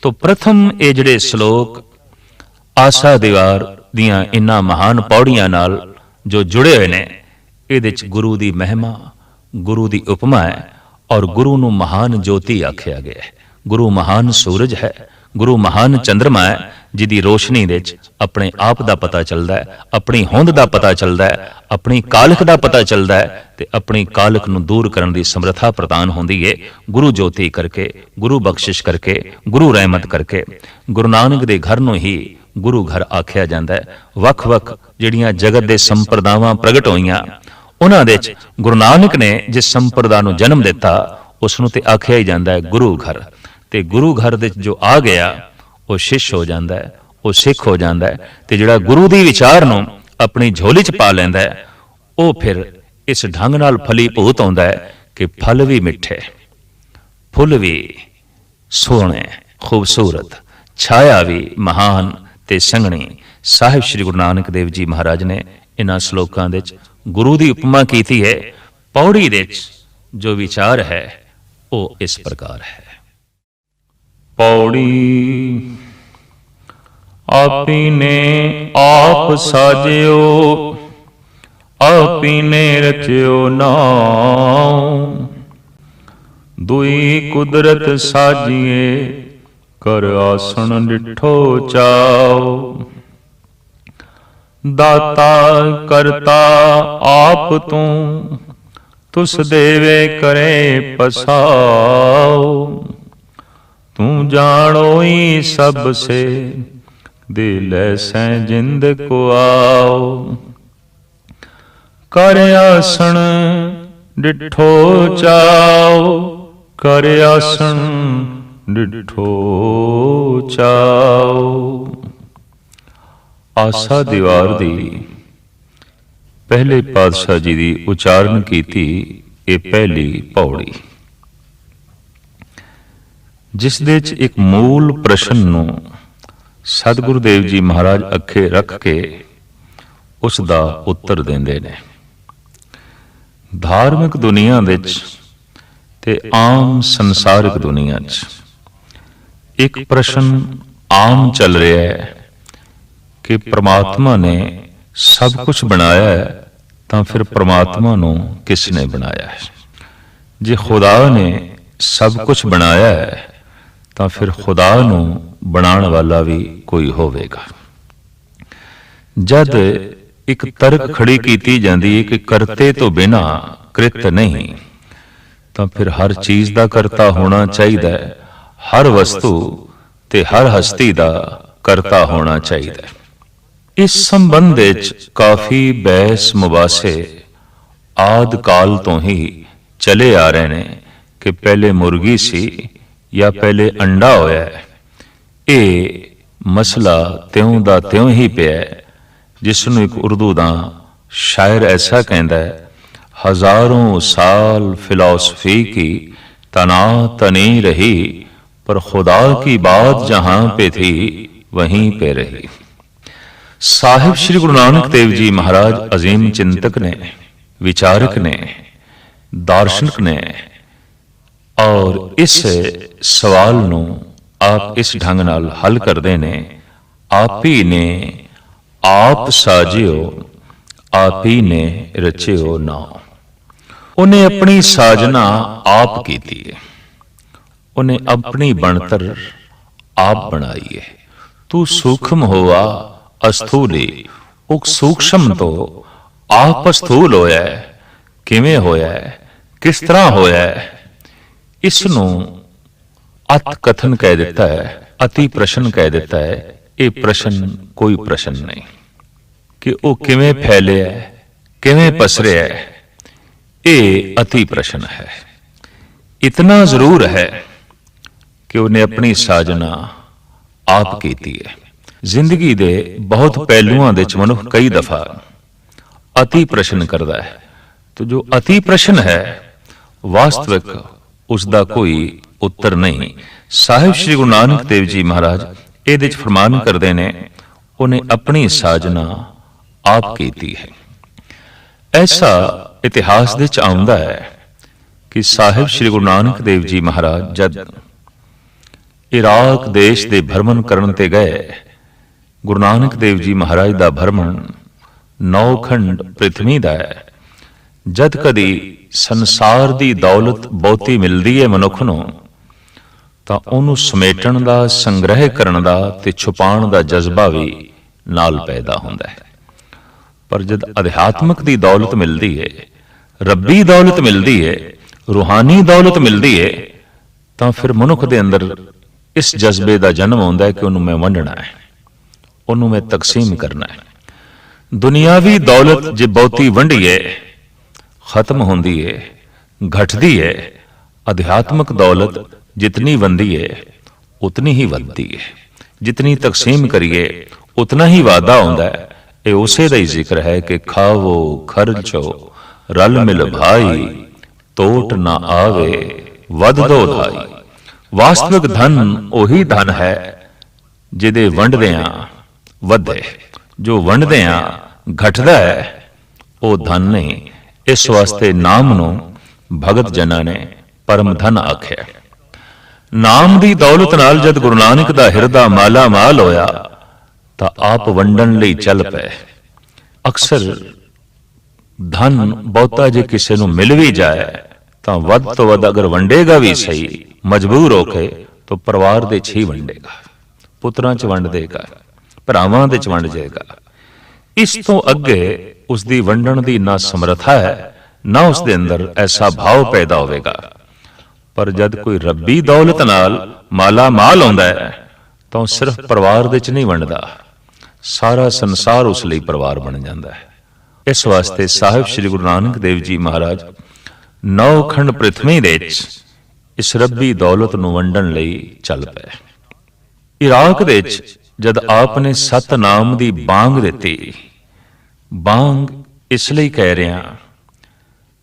तो प्रथम ये जिहड़े श्लोक आसा दीवार दीआं इन्हां महान पौड़ियां नाल जो जुड़े हुए ने, इहदे च गुरु दी महिमा, गुरु दी उपमा है और गुरु नूं महान ज्योति आख्या गया है। गुरु महान सूरज है, गुरु महान चंद्रमा है, जिहदी रोशनी दे च अपने आप दा पता चलदा है, अपनी होंद दा पता चलदा है, अपनी कालख दा पता चलदा है ते अपनी कालख नूं दूर करन दी समर्था प्रदान होंदी है गुरु ज्योति करके, गुरु बख्शिश करके, गुरु रहमत करके। गुरु नानक दे घर नूं ही गुरु घर आख्या जांदा है। वख-वख जिहड़ियां जगत दे संप्रदावां प्रगट होईयां, उन्हां दे च गुरु नानक ने जिस संप्रदा नूं जन्म दिता उस नूं ते आख्या ही जांदा है गुरु घर। ते गुरु घर दे जो आ गया वो शिष्य हो जाता है, वो सिख हो जाता है। तो जिहड़ा गुरु दी विचार नूं अपनी झोली च पा लैंदा है, वो फिर इस ढंग नाल फलीभूत होंदा है कि फल भी मिठे, फुल भी सोहणे खूबसूरत, छाया भी महान ते संघनी। साहिब श्री गुरु नानक देव जी महाराज ने इन्हां श्लोकां दे गुरु दी उपमा कीती है। पौड़ी दे जो विचार है वो इस प्रकार है। पौड़ी आपी ने आप साजियो, आपी ने रचियो नाम, दुई कुदरत साजिए कर आसन डिठो चाओ। दाता करता आप तू, तुस देवे करे पसाओ। तू जानो ही सब से, दिल सै जिंद को आओ। कर आसन डिठो चाओ, कर आसन डिठो चाओ। आसा दीवार दी पहले पातशाह जी दी उचारण कीती ये पहली पौड़ी, जिस दे च एक मूल प्रश्न नूं सतगुरुदेव जी महाराज अखे रख के उसका उत्तर देंदे ने। धार्मिक दुनिया दे च ते आम संसारिक दुनिया च एक प्रश्न आम चल रहा है कि परमात्मा ने सब कुछ बनाया है तो फिर परमात्मा नूं किसने बनाया है? जे खुदा ने सब कुछ बनाया है तो फिर खुदा नूं बनाने वाला भी कोई होवेगा। जद एक तर्क खड़ी की जाती है कि करते तो बिना कृत नहीं, तो फिर हर चीज का करता होना चाहिए, हर वस्तु ते हर हस्ती का करता होना चाहिए। इस संबंध काफी बहस मुबासे आद काल तो ही चले आ रहे ने कि पहले मुर्गी सी या पहले अंडा होया है। ये मसला त्यों दा त्यों ही पिया है, जिसनों एक उर्दू दा शायर ऐसा कहता है, हजारों साल फिलॉसफी की तना तनी रही, पर खुदा की बात जहां पे थी वहीं पे रही। साहिब श्री गुरु नानक देव जी महाराज अजीम चिंतक ने, विचारक ने, दार्शनिक ने, और इस सवाल नूं आप इस ढंग नाल हल करदे ने, आप ही ने आप साजियो, आप ही ने रचियो नाम। उन्हें अपनी साजना आप की थी, उन्हें अपनी बनतर आप बनाई है। तू सूक्ष्म होवा अस्थूली, उक सूक्ष्म तो आप स्थूल होया है। किवें होया है, किस तरह होया है, इसनूं अत कथन कह देता है, अति प्रश्न कह देता है। ये प्रश्न कोई प्रश्न नहीं कि वो किवें फैले है, किवें पसरे है, ये अति प्रश्न है। इतना जरूर है कि उन्हें अपनी साजना आप कीती है। जिंदगी दे बहुत पहलुआं दे च मनुख कई दफा अति प्रश्न करता है, तो जो अति प्रश्न है वास्तविक उसका कोई उत्तर नहीं। साहिब श्री गुरु नानक देव जी महाराज ये फरमान करते ने, उन्हें अपनी साजना आप कीती है। ऐसा इतिहास दे च आउंदा है कि साहिब श्री गुरु नानक देव जी महाराज जद ਇਰਾਕ ਦੇਸ਼ ਦੇ ਭਰਮਣ ਕਰਨ ਤੇ ਗਏ। ਗੁਰੂ ਨਾਨਕ ਦੇਵ ਜੀ ਮਹਾਰਾਜ ਦਾ ਭਰਮਣ 9 ਖੰਡ ਪ੍ਰਿਥਵੀ ਦਾ ਹੈ। ਜਦ ਕਦੀ ਸੰਸਾਰ ਦੀ ਦੌਲਤ ਬਹੁਤੀ ਮਿਲਦੀ ਹੈ ਮਨੁੱਖ ਨੂੰ, ਤਾਂ ਉਹਨੂੰ ਸਮੇਟਣ ਦਾ, ਸੰਗ੍ਰਹਿ ਕਰਨ ਦਾ ਤੇ ਛੁਪਾਉਣ ਦਾ ਜਜ਼ਬਾ ਵੀ ਨਾਲ ਪੈਦਾ ਹੁੰਦਾ ਹੈ। ਪਰ ਜਦ ਅਧਿਆਤਮਕ ਦੀ ਦੌਲਤ ਮਿਲਦੀ ਹੈ, ਰੱਬੀ ਦੌਲਤ ਮਿਲਦੀ ਹੈ, ਰੂਹਾਨੀ ਦੌਲਤ ਮਿਲਦੀ ਹੈ, ਤਾਂ ਫਿਰ ਮਨੁੱਖ ਦੇ ਅੰਦਰ ਇਸ ਜਜ਼ਬੇ ਦਾ ਜਨਮ ਹੁੰਦਾ ਹੈ ਕਿ ਉਹਨੂੰ ਮੈਂ ਵੰਡਣਾ ਹੈ, ਉਹਨੂੰ ਮੈਂ ਤਕਸੀਮ ਕਰਨਾ ਹੈ। ਦੁਨਿਆਵੀ ਦੌਲਤ ਜੇ ਬਹੁਤੀ ਵੰਡੀਏ ਖਤਮ ਹੁੰਦੀ ਹੈ, ਘਟਦੀ ਹੈ। ਅਧਿਆਤਮਕ ਦੌਲਤ ਜਿਤਨੀ ਵੰਡੀ ਹੈ ਉਤਨੀ ਹੀ ਵੱਧਦੀ ਹੈ। ਜਿਤਨੀ ਤਕਸੀਮ ਕਰੀਏ ਉਤਨਾ ਹੀ ਵਾਧਾ ਹੁੰਦਾ ਹੈ। ਇਹ ਉਸੇ ਦਾ ਹੀ ਜ਼ਿਕਰ ਹੈ ਕਿ ਖਾਵੋ ਖਰਚੋ ਰਲ ਮਿਲ ਭਾਈ, ਤੋਟ ਨਾ ਆਵੇ ਵੱਧ ਦੋ ਧਾਈ। ਵਾਸਤਵਿਕ ਧਨ ਉਹੀ ਧਨ ਹੈ ਜਿਹਦੇ ਵੰਡਦਿਆਂ ਵਧੇ। ਜੋ ਵੰਡਦਿਆਂ ਘਟਦਾ ਹੈ ਉਹ ਧਨ ਨਹੀਂ। ਇਸ ਵਾਸਤੇ ਨਾਮ ਨੂੰ ਭਗਤ ਜਨਾਂ ਨੇ ਪਰਮ ਧਨ ਆਖਿਆ। ਨਾਮ ਦੀ ਦੌਲਤ ਨਾਲ ਜਦ ਗੁਰੂ ਨਾਨਕ ਦਾ ਹਿਰਦਾ ਮਾਲਾ ਮਾਲ ਹੋਇਆ ਤਾਂ ਆਪ ਵੰਡਣ ਲਈ ਚੱਲ ਪਏ। ਅਕਸਰ ਧਨ ਬਹੁਤਾ ਜੇ ਕਿਸੇ ਨੂੰ ਮਿਲ ਵੀ ਜਾਏ ਤਾਂ ਵੱਧ ਤੋਂ ਵੱਧ ਅਗਰ ਵੰਡੇਗਾ ਵੀ ਸਹੀ, ਮਜਬੂਰ ਹੋ ਕੇ, ਤਾਂ ਪਰਿਵਾਰ ਦੇ 'ਚ ਹੀ ਵੰਡੇਗਾ, ਪੁੱਤਰਾਂ 'ਚ ਵੰਡ ਦੇਗਾ, ਭਰਾਵਾਂ ਦੇ 'ਚ ਵੰਡ ਜਾਏਗਾ। ਇਸ ਤੋਂ ਅੱਗੇ ਉਸ ਦੀ ਵੰਡਣ ਦੀ ਨਾ ਸਮਰੱਥਾ ਹੈ, ਨਾ ਉਸ ਦੇ ਅੰਦਰ ਐਸਾ ਭਾਵ ਪੈਦਾ ਹੋਵੇਗਾ। ਪਰ ਜਦ ਕੋਈ ਰੱਬੀ ਦੌਲਤ ਨਾਲ ਮਾਲਾ ਮਾਲ ਆਉਂਦਾ ਹੈ ਤਾਂ ਉਹ ਸਿਰਫ ਪਰਿਵਾਰ ਦੇ 'ਚ ਨਹੀਂ ਵੰਡਦਾ, ਸਾਰਾ ਸੰਸਾਰ ਉਸ ਲਈ ਪਰਿਵਾਰ ਬਣ ਜਾਂਦਾ ਹੈ। ਇਸ ਵਾਸਤੇ ਸਾਹਿਬ ਸ੍ਰੀ ਗੁਰੂ ਨਾਨਕ ਦੇਵ ਜੀ ਮਹਾਰਾਜ 9 ਖੰਡ ਪ੍ਰਿਥਵੀ ਦੇ 'ਚ ਇਸ ਰੱਬੀ ਦੌਲਤ ਨੂੰ ਵੰਡਣ ਲਈ ਚੱਲ ਪਏ। ਇਰਾਕ ਦੇ 'ਚ ਜਦ ਆਪ ਨੇ ਸਤਨਾਮ ਦੀ ਬਾਂਗ ਦਿੱਤੀ, ਬਾਂਗ ਇਸ ਲਈ ਕਹਿ ਰਿਹਾ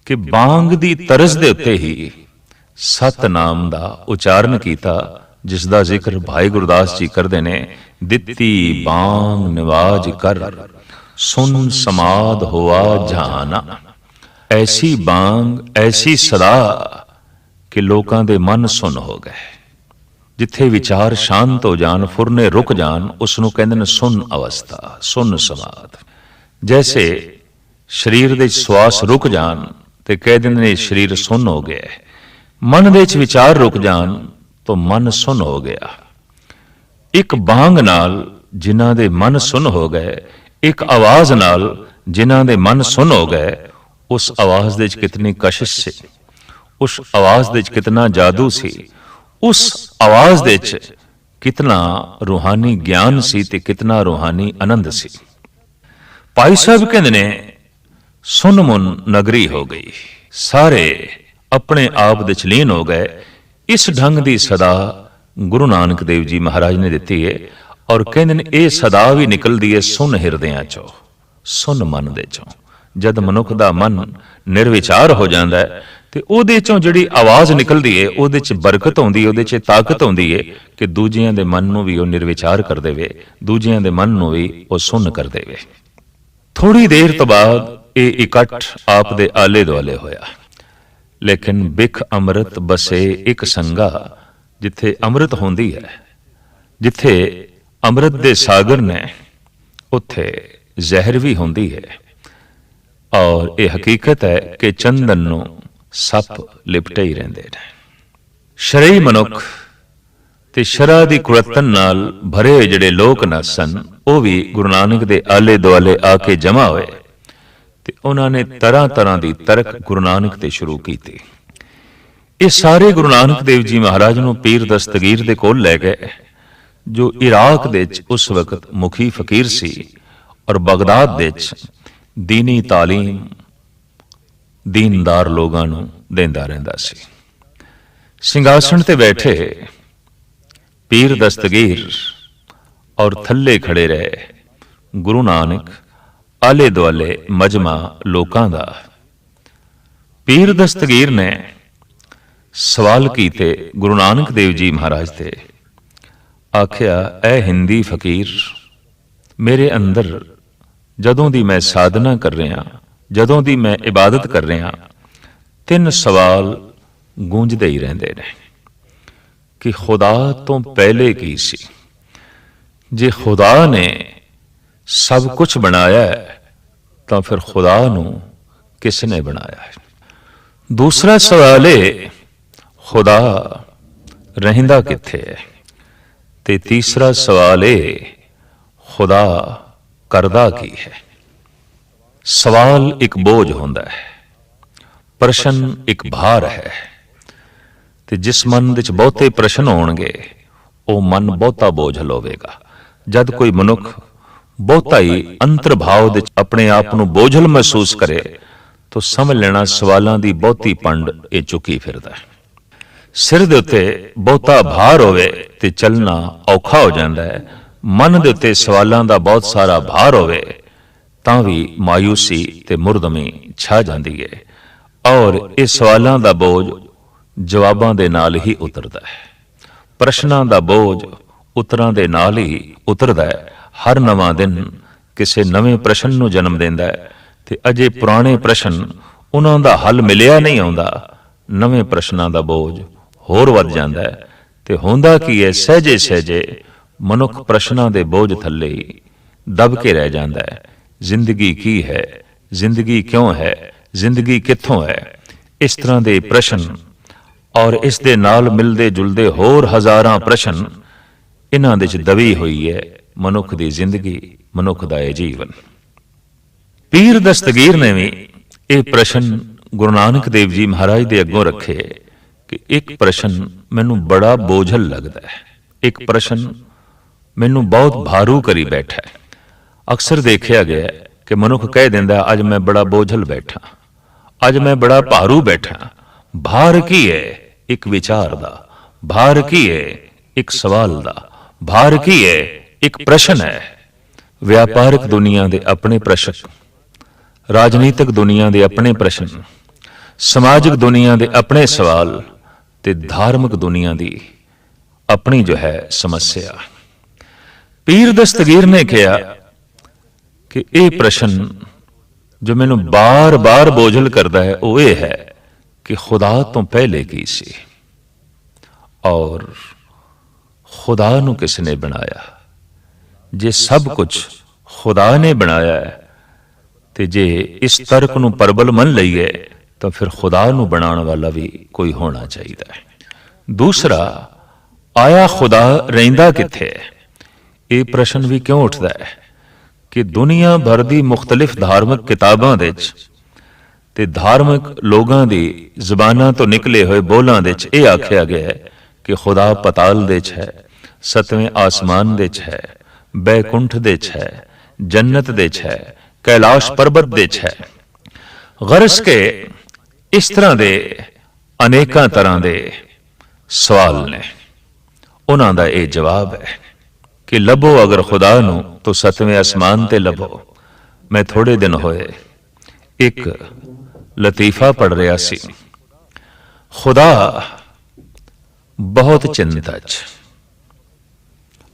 ਕਿ ਬਾਂਗ ਦੀ ਤਰਜ਼ ਦੇ ਉੱਤੇ ਹੀ ਸਤਨਾਮ ਦਾ ਉਚਾਰਨ ਕੀਤਾ, ਜਿਸ ਦਾ ਜ਼ਿਕਰ ਭਾਈ ਗੁਰਦਾਸ ਜੀ ਕਰਦੇ ਨੇ। ਦਿੱਤੀ ਬਾਂਗ ਨਿਵਾਜ ਕਰ, ਸੁਨ ਸਮਾਦ ਹੋਆ ਜਹਾਨਾ। ਐਸੀ ਬਾਂਗ, ਐਸੀ ਸਦਾ ਕਿ ਲੋਕਾਂ ਦੇ ਮਨ ਸੁੰਨ ਹੋ ਗਏ। ਜਿੱਥੇ ਵਿਚਾਰ ਸ਼ਾਂਤ ਹੋ ਜਾਣ, ਫੁਰਨੇ ਰੁਕ ਜਾਣ, ਉਸ ਨੂੰ ਕਹਿੰਦੇ ਨੇ ਸੁੰਨ ਅਵਸਥਾ, ਸੁੰਨ ਸਮਾਦ। ਜੈਸੇ ਸਰੀਰ ਦੇ ਸਵਾਸ ਰੁਕ ਜਾਣ ਤੇ ਕਹਿ ਦਿੰਦੇ ਨੇ ਸਰੀਰ ਸੁੰਨ ਹੋ ਗਿਆ। ਮਨ ਦੇ ਵਿੱਚ ਵਿਚਾਰ ਰੁਕ ਜਾਣ ਤਾਂ ਮਨ ਸੁੰਨ ਹੋ ਗਿਆ। ਇੱਕ ਬਾਂਗ ਨਾਲ ਜਿਨ੍ਹਾਂ ਦੇ ਮਨ ਸੁੰਨ ਹੋ ਗਏ, ਇੱਕ ਆਵਾਜ਼ ਨਾਲ ਜਿਨ੍ਹਾਂ ਦੇ ਮਨ ਸੁੰਨ ਹੋ ਗਏ, ਉਸ ਆਵਾਜ਼ ਦੇ ਵਿੱਚ ਕਿਤਨੀ ਕਸ਼ਿਸ਼ ਸੀ, ਉਸ ਆਵਾਜ਼ ਦੇ ਵਿੱਚ ਕਿਤਨਾ ਜਾਦੂ ਸੀ, ਉਸ ਆਵਾਜ਼ ਦੇ ਵਿੱਚ ਕਿਤਨਾ ਰੂਹਾਨੀ ਗਿਆਨ ਸੀ ਤੇ ਕਿਤਨਾ ਰੂਹਾਨੀ ਆਨੰਦ ਸੀ। ਭਾਈ ਸਾਹਿਬ ਕਹਿੰਦੇ ਨੇ ਸੁਨ ਮੁਨ ਨਗਰੀ ਹੋ ਗਈ, ਸਾਰੇ ਆਪਣੇ ਆਪ ਦੇ ਚ ਲੀਨ ਹੋ ਗਏ। ਇਸ ਢੰਗ ਦੀ ਸਦਾ ਗੁਰੂ ਨਾਨਕ ਦੇਵ ਜੀ ਮਹਾਰਾਜ ਨੇ ਦਿੱਤੀ ਹੈ। ਔਰ ਕਹਿੰਦੇ ਨੇ ਇਹ ਸਦਾ ਵੀ ਨਿਕਲਦੀ ਹੈ ਸੁਨ ਹਿਰਦਿਆਂ ਚੋਂ, ਸੁਨ ਮਨ ਦੇ ਚੋਂ। ਜਦ ਮਨੁੱਖ ਦਾ ਮਨ ਨਿਰਵਿਚਾਰ ਹੋ ਜਾਂਦਾ ਹੈ ਤੇ ਉਹਦੇ ਚੋਂ ਜਿਹੜੀ ਆਵਾਜ਼ ਨਿਕਲਦੀ ਹੈ, ਉਹਦੇ ਚ ਬਰਕਤ ਆਉਂਦੀ ਹੈ, ਉਹਦੇ ਚ ਤਾਕਤ ਆਉਂਦੀ ਹੈ ਕਿ ਦੂਜਿਆਂ ਦੇ ਮਨ ਨੂੰ ਵੀ ਉਹ ਨਿਰਵਿਚਾਰ ਕਰ ਦੇਵੇ, ਦੂਜਿਆਂ ਦੇ ਮਨ ਨੂੰ ਵੀ ਉਹ ਸੁੰਨ ਕਰ ਦੇਵੇ। ਥੋੜੀ ਦੇਰ ਤੋਂ ਬਾਅਦ ਇਹ ਇਕੱਠ ਆਪ ਦੇ ਆਲੇ ਦੁਆਲੇ ਹੋਇਆ। ਲੇਕਿਨ ਬਿਖ ਅੰਮ੍ਰਿਤ ਬਸੇ ਇੱਕ ਸੰਗਾ, ਜਿੱਥੇ ਅੰਮ੍ਰਿਤ ਹੁੰਦੀ ਹੈ, ਜਿੱਥੇ ਅੰਮ੍ਰਿਤ ਦੇ ਸਾਗਰ ਨੇ, ਉੱਥੇ ਜ਼ਹਿਰ ਵੀ ਹੁੰਦੀ ਹੈ। ਔਰ ਇਹ ਹਕੀਕਤ ਹੈ ਕਿ ਚੰਦਨ ਨੂੰ ਸੱਪ ਲਿਪਟੇ ਹੀ ਰਹਿੰਦੇ ਨੇ। ਸ਼ਰਈ ਮਨੁੱਖ ਤੇ ਸ਼ਰਾ ਦੀ ਕੁੜੱਤਣ ਨਾਲ ਭਰੇ ਹੋਏ ਜਿਹੜੇ ਲੋਕ ਨਾ ਸਨ, ਉਹ ਵੀ ਗੁਰੂ ਨਾਨਕ ਦੇ ਆਲੇ ਦੁਆਲੇ ਆ ਕੇ ਜਮਾ ਹੋਏ ਤੇ ਉਹਨਾਂ ਨੇ ਤਰ੍ਹਾਂ ਤਰ੍ਹਾਂ ਦੀ ਤਰਕ ਗੁਰੂ ਨਾਨਕ ਤੇ ਸ਼ੁਰੂ ਕੀਤੀ। ਇਹ ਸਾਰੇ ਗੁਰੂ ਨਾਨਕ ਦੇਵ ਜੀ ਮਹਾਰਾਜ ਨੂੰ ਪੀਰ ਦਸਤਗੀਰ ਦੇ ਕੋਲ ਲੈ ਗਏ, ਜੋ ਇਰਾਕ ਦੇ ਵਿੱਚ ਉਸ ਵਕਤ ਮੁਖੀ ਫਕੀਰ ਸੀ ਔਰ ਬਗਦਾਦ ਦੇ ਵਿੱਚ ਦੀਨੀ ਤਾਲੀਮ ਦੀਨਦਾਰ ਲੋਕਾਂ ਨੂੰ ਦਿੰਦਾ ਰਹਿੰਦਾ ਸੀ। ਸਿੰਘਾਸਣ ਤੇ ਬੈਠੇ ਪੀਰ ਦਸਤਗੀਰ ਔਰ ਥੱਲੇ ਖੜੇ ਰਹੇ ਗੁਰੂ ਨਾਨਕ, ਆਲੇ ਦੁਆਲੇ ਮਜਮਾ ਲੋਕਾਂ ਦਾ। ਪੀਰ ਦਸਤਗੀਰ ਨੇ ਸਵਾਲ ਕੀਤੇ ਗੁਰੂ ਨਾਨਕ ਦੇਵ ਜੀ ਮਹਾਰਾਜ ਤੇ। ਆਖਿਆ, ਐ ਹਿੰਦੀ ਫਕੀਰ, ਮੇਰੇ ਅੰਦਰ ਜਦੋਂ ਦੀ ਮੈਂ ਸਾਧਨਾ ਕਰ ਰਿਹਾ, ਜਦੋਂ ਦੀ ਮੈਂ ਇਬਾਦਤ ਕਰ ਰਿਹਾ, 3 ਸਵਾਲ ਗੂੰਜਦੇ ਹੀ ਰਹਿੰਦੇ ਨੇ कि खुदा तो पहले की सी। जे खुदा ने सब कुछ बनाया है तो फिर खुदा नू किसने बनाया है? दूसरा सवाल है खुदा रहिंदा किथे है? ते तीसरा सवाल है खुदा करदा की है? सवाल एक बोझ होंदा है, प्रश्न एक भार है। ते जिस मन विच बहुते प्रश्न होणगे वो मन बहुता बोझल होवेगा। जद कोई मनुख बहुता ही अंतर्भाव विच अपने आप नूं बोझल महसूस करे तो समझ लेना सवालों की बहुती पंड ये चुकी फिरदा है। सिर दे उत्ते बहुता भार होवे ते चलना औखा हो जाता है। मन दे उत्ते सवालों का बहुत सारा भार होवे तां भी मायूसी ते मुरदमी छा जाती है और इस सवालों का बोझ जवाबां दे नाल ही उतरदा है। प्रश्नां दा बोझ उत्तरां दे नाल ही उतरदा है। हर नवां दिन किसी नवें प्रश्न नूं जन्म देंदा है ते अजे पुराने प्रश्न उन्हां दा हल मिलिया नहीं आउंदा। नवें प्रश्नां दा बोझ होर वध जांदा है ते हुंदा की है सहजे सहजे मनुख प्रश्नां दे बोझ थल्ले दब के रह जांदा है। जिंदगी की है? जिंदगी क्यों है? जिंदगी कित्थों है? इस तरह दे प्रश्न और इस दे नाल मिलदे जुलदे होर हजारां प्रश्न इन्हां दे च दबी हुई है मनुख दी जिंदगी, मनुख दा ये जीवन। पीर दस्तगीर ने भी ये प्रश्न गुरु नानक देव जी महाराज दे अगों रखे कि एक प्रश्न मैनू बड़ा बोझल लगता है, एक प्रश्न मैनू बहुत भारू करी बैठा है। अक्सर देखा गया कि मनुख कह दिंदा अज मैं बड़ा बोझल बैठा, अज मैं बड़ा भारू बैठा। भार की है? एक विचार दा। भार की है? एक सवाल दा। भार की है? एक प्रश्न है। व्यापारिक दुनिया दे अपने प्रश्न, राजनीतिक दुनिया दे अपने प्रश्न, समाजिक दुनिया दे अपने सवाल ते धार्मिक दुनिया दी अपनी जो है समस्या। पीर दस्तगीर ने कहा कि यह प्रश्न जो मैनू बार बार बोझल करता है वो ये है कि खुदा तो पहले की सी और खुदा नू किसने बनाया? जे सब कुछ खुदा ने बनाया है ते जे इस तर्क नू प्रबल मन लईए तो फिर खुदा नू बनाने वाला भी कोई होना चाहिए। दूसरा, आया खुदा रहिंदा किथे है? ये प्रश्न भी क्यों उठता है कि दुनिया भर दी मुख्तलिफ धार्मिक किताबां दे ते धार्मिक लोगों की जबानां तो निकले हुए बोलों दे ये आख्या गया है कि खुदा पताल दे है, सतवें आसमान दे है, बैकुंठ दे है, जन्नत दे है, कैलाश पर्वत दे है। गरज के इस तरह के अनेकों तरह के सवाल ने, उन्हां दा ये जवाब है कि लभो अगर खुदा नू तो सतवें आसमान ते लभो। मैं थोड़े दिन होए एक लतीफा पढ़ रहा सी। खुदा बहुत चिंता च,